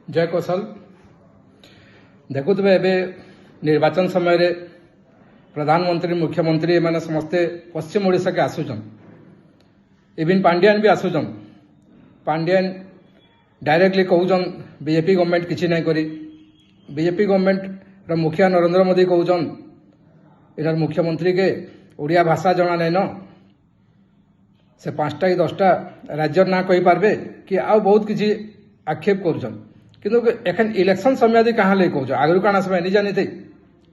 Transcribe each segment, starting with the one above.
जय कौशल देखुवे एवं निर्वाचन समय रे प्रधानमंत्री मुख्यमंत्री एमाने समस्ते पश्चिम ओडिशा के आसुचन इविन पांड्यान भी आसुचन पांड्यान डायरेक्टली कहूचन बीजेपी गवर्नमेंट किसी नहीं करी बीजेपी गवर्नमेंट रो मुखिया नरेंद्र मोदी कहूचन इधर मुख्यमंत्री के ओडिया भाषा जना नहीं न से 5टा कि 10टा राज्यर ना कही पारबे कि आउ बहुत किसी आक्षेप करुचन किंतु एखन इलेक्शन समय कहाँ ले कह आगु काना समय नहीं जानी थे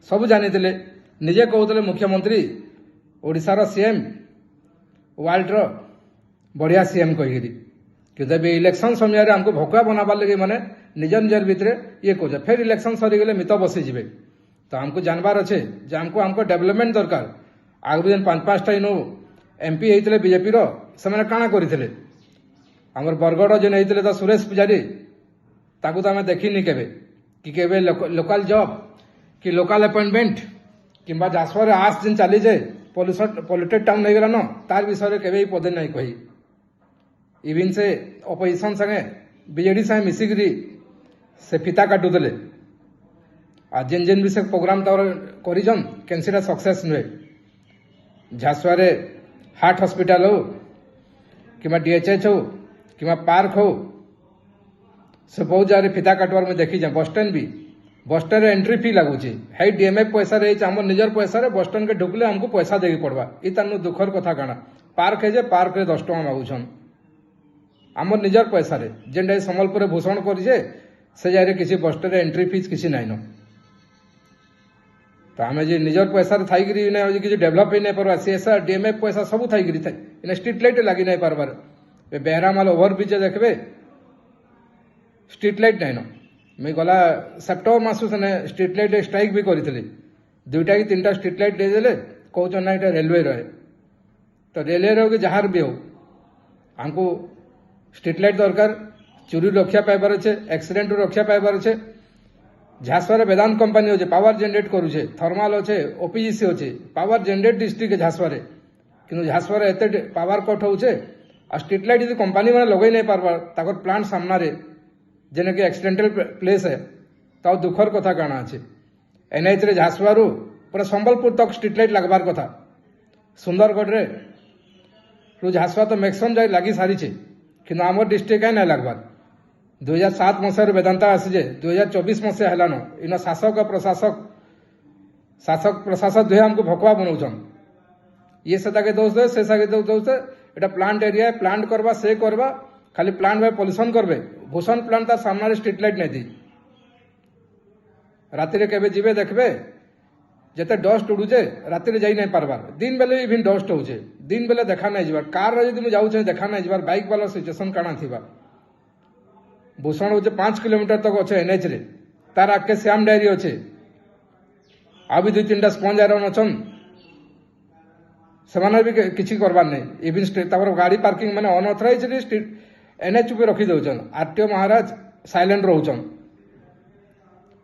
सब जानी थे निजे कहते मुख्यमंत्री ओडिशार सीएम वर्ल्ड रो बढ़िया सीएम कहीकि किंतु इलेक्शन समय आमको भकुआ बनाबार लगे माने निज निजर भितर ये कह फिर इलेक्शन सरीगले मित बसीजे तो आमको जानवर अच्छे जे आमको डेवलपमेंट दरकार आगु जेन 5-5टा इनु एमपी होते बीजेपी से काଣା करते आमर बरगढ़ जेन होते तो सुरेश पूजारी ताकू तो आम देखनी केवे लोकल जॉब कि लोकल अपॉइंटमेंट किंबा जासवर आस जेन चली जाए पॉल्यूटेड टाउन हो गलान तार विषय केवे पदे नहीं कही इविन से अपोजिशन संगे बीजेडी संगे मिसिकी से फिता काटुले आ जेन जेन भी से प्रोग्राम करन कैंसीटा सक्सेस नुहे झासुआरे हार्ट हॉस्पिटल हो कि डीएचएच हो कि पार्क हो से बहुत जगह फिता काटवार में देखी जाए बसस्टैंड भी बसस्टैंड एंट्री फी लगुच है डीएमएफ पैसा रही आम निजर पैसा बसस्टैंड के ढुकले हमको पैसा देगी पड़वा ये तानु दुखर कथा काना पार्क है जे पार्क रे 10 टका मागुछन आम निजर पैसा जेनटा संबलपुर भूषण करे से जाए किसी बसस्टैंड एंट्री फीस किसी नाइन तो आम जे निजर पैसा थी किसी डेभलप ही नहीं पार्बा सीएसआर डीएमएफ पैसा सब थी स्ट्रीट लाइट लगी नहीं पार्बार बेहरामाल ओभरब्रिज देखबे स्ट्रीट लाइट नाइन मुई गला सेप्टेम्बर मास से स्ट्रीट लाइट स्ट्राइक भी करी 2टा कि 3टा स्ट्रीट लाइट देदेले कहते ना यहाँ रेलवे रहे तो रेलवे रो कि जहाँ भी हो हमको स्ट्रीट लाइट दरकार चोरी रक्षा पाइबार अच्छे एक्सीडेंट रक्षा पाइबार अच्छे झासुआर वेदांत कंपनी अच्छे पावर जनरेट करुचे थर्माल अच्छे ओपीजीसी अच्छे पावर जनरेट डिस्ट्रिक्ट झासुआर कि झासुआर एत पावर कट होचे आ स्ट्रीट लाइट यदि कंपनी मैंने लगे नहीं पार्बार ताकर प्लांट सामने जेने कि एक्सीडेंटल प्लेस है तो दुखर कथा काना अच्छे एनएच रे झासुआरू पूरा संबलपुर तक स्ट्रीट लाइट लगबार कथा सुंदरगढ़ रे झासुआ तो मैक्सिमम जगह लगी सारी कि आम डिस्ट्रिक्ट है ना लगबार 2007 मसीह वेदांता आसीजे 2024 मसीहा हेलान इन शासक प्रशासक दुहे हमको भकुआ बनाऊन ये से दोष दे से दोष दे एटा प्लांट एरिया है प्लांट करवा से करवा खाली प्लांट भाई पॉल्यूशन करबे भूषण प्लांट तार सामने स्ट्रीट लाइट नहीं दी राति केवे जीवे देखबे जते डस्ट उड़ुचे राति जाई नहीं पारबार दिन बेले इवन डस्ट होचे दिन बेले देखा नहीं जीवार कार रे यदि जाऊँ देखा नहीं जीवार बाइक वाला सिचुएशन काना थिबा भूषण होचे 5 किलोमीटर तक अच्छे एनएच रे तार आगे श्याम डायरी अच्छे आ भी 2-3टा स्पंज आयरन अच्छन से भी किसी करवार नहीं इवन गाड़ी पार्किंग मैंने अनअथराइज स्ट्रीट एनएच पे रखी दौन आरटीओ महाराज साइलेंट रोचन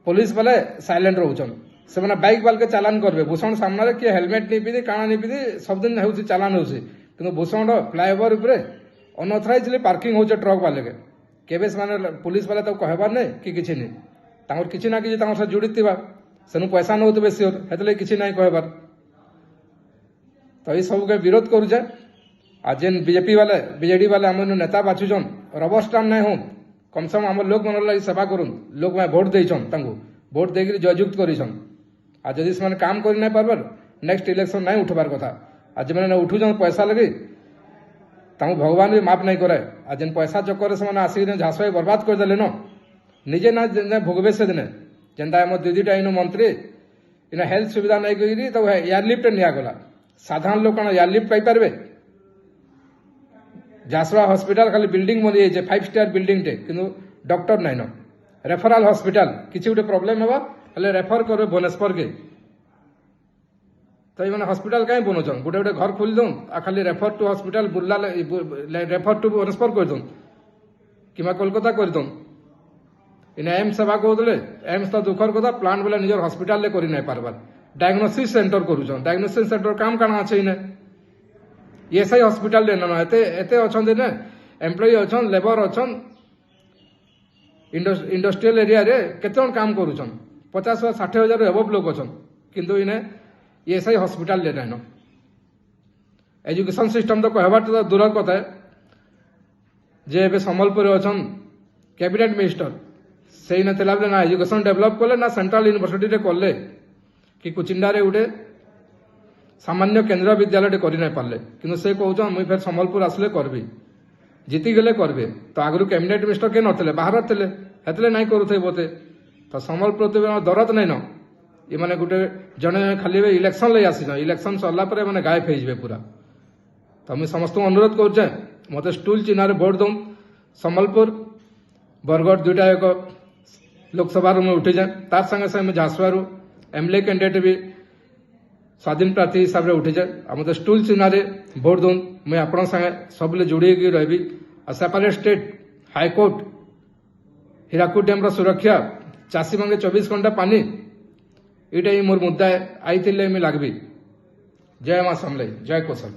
पुलिस वाले साइलेंट रोचन से मैंने बाइक वाल के चालान करबे भूषण सामने किए हेलमेट नहीं पिधि काना नहीं पिधि सब दिन हो चालान होचे कि भूषण फ्लाईओवर उपरे अनअथराइजली पार्किंग होचे ट्रक वाले के केबे से पुलिस वाले तो कहबार नहीं कि किसी नहीं तांकर किसी ना किसी तांकर साथ जुड़ित थिबा सेनु पैसा नौतबे सियोर हेतले किसी नहीं कहबार तो ये सब के विरोध करुचे आ जेन बीजेपी वाले बीजेडी वाले आम नेता बाछुचन रबर स्टाम्प नहीं हूँ कम से कम आम लोक मन लगी सेवा करूँ लोक मैं भोट देछन भोट देकर जययुक्त करिछन आ जदि से काम कर नहीं पार्बार नेक्स्ट इलेक्शन नहीं उठबार कथा आज मैंने उठुचन पैसा लगी ताऊ भगवान भी माफ नहीं करे आ जेन पैसा चक्कर से आसिक झासुआ बर्बाद करदे न निजे ना भोगबे से दिने जेनता आम 2-2टा इन मंत्री इन हेल्थ सुविधा नहीं करी तो एयरलिफ्ट निगला साधारण लोक कौन एयरलिफ्ट पाइपारे झासुआ हॉस्पिटल खाली बिल्डिंग बनी जाए 5 स्टार बिल्डिंग टे कि डॉक्टर नहीं न रेफराल हॉस्पिटल किसी गोटे प्रोब्लेम हे खाली रेफर कर भुवनेश्वर के तो ये हॉस्पिटल कहीं बनौन गोटे गोटे घर खोली दौन आ खाली refer to hospital Burla refer to Bhubaneswar कर दौन कि कोलकाता कर दौन इन एम्स सेवा कहते एम्स तो दुखर कथा प्लांट बोले निजर हॉस्पिटल कर नहीं पार्बार डायग्नोसिस सेंटर करुचन डायग्नोसिस सेंटर काम काना अच्छे इने ईएसआई हॉस्पिटल एते अच्छा एम्प्लॉई अच्छा लेबर अच्छा इंडस्ट्रियल एरिया रे केते जन काम करूछन 50,000-60,000 एबव लोग अछन किंतु इने ईएसआई हॉस्पिटल ले रहन एजुकेशन सिस्टम तो कहबा तो दूर कथा है जे एबे संबलपुर अछन कैबिनेट मिनिस्टर से न तेला ना एजुकेशन डेवलप कले ना सेंट्रल यूनिवर्सिटी रे कले कि कुचिंडा रे उठे सामान्य केंद्र विद्यालय कर नहीं पारे कि से कहूँ मुझे फिर संबलपुर आसले करबी जीति गले करबे तो आगु कैबिनेट मिनिस्टर किए नथिले बाहर थे हेतले नहीं करुथे बोते तो संबलपुर तो दरद नहीं न ये माने गोटे जने खाली इलेक्शन ले आसी इलेक्शन सरला पर माने गायब हो पूरा तो मुझे समस्त अनुरोध करुचे मत स्टूल चिन्ह भोट दौन संबलपुर बरगढ़ दुईटा एक लोकसभा में उठी जाए तार संगे संगे झारसुगुड़ एमएलए कैंडिडेट भी स्वाधीन प्रार्थी हिसाब से उठी जाए मत स्टूल चिन्ह भोट दौन मुझे आपण संगे सबले जोड़ी रही separate state high court Hirakud dam सुरक्षा चाषी मांगे 24 घंटा पानी यहाँ मोर मुद्दा है आई लगबी जय मां समले जय कौशल।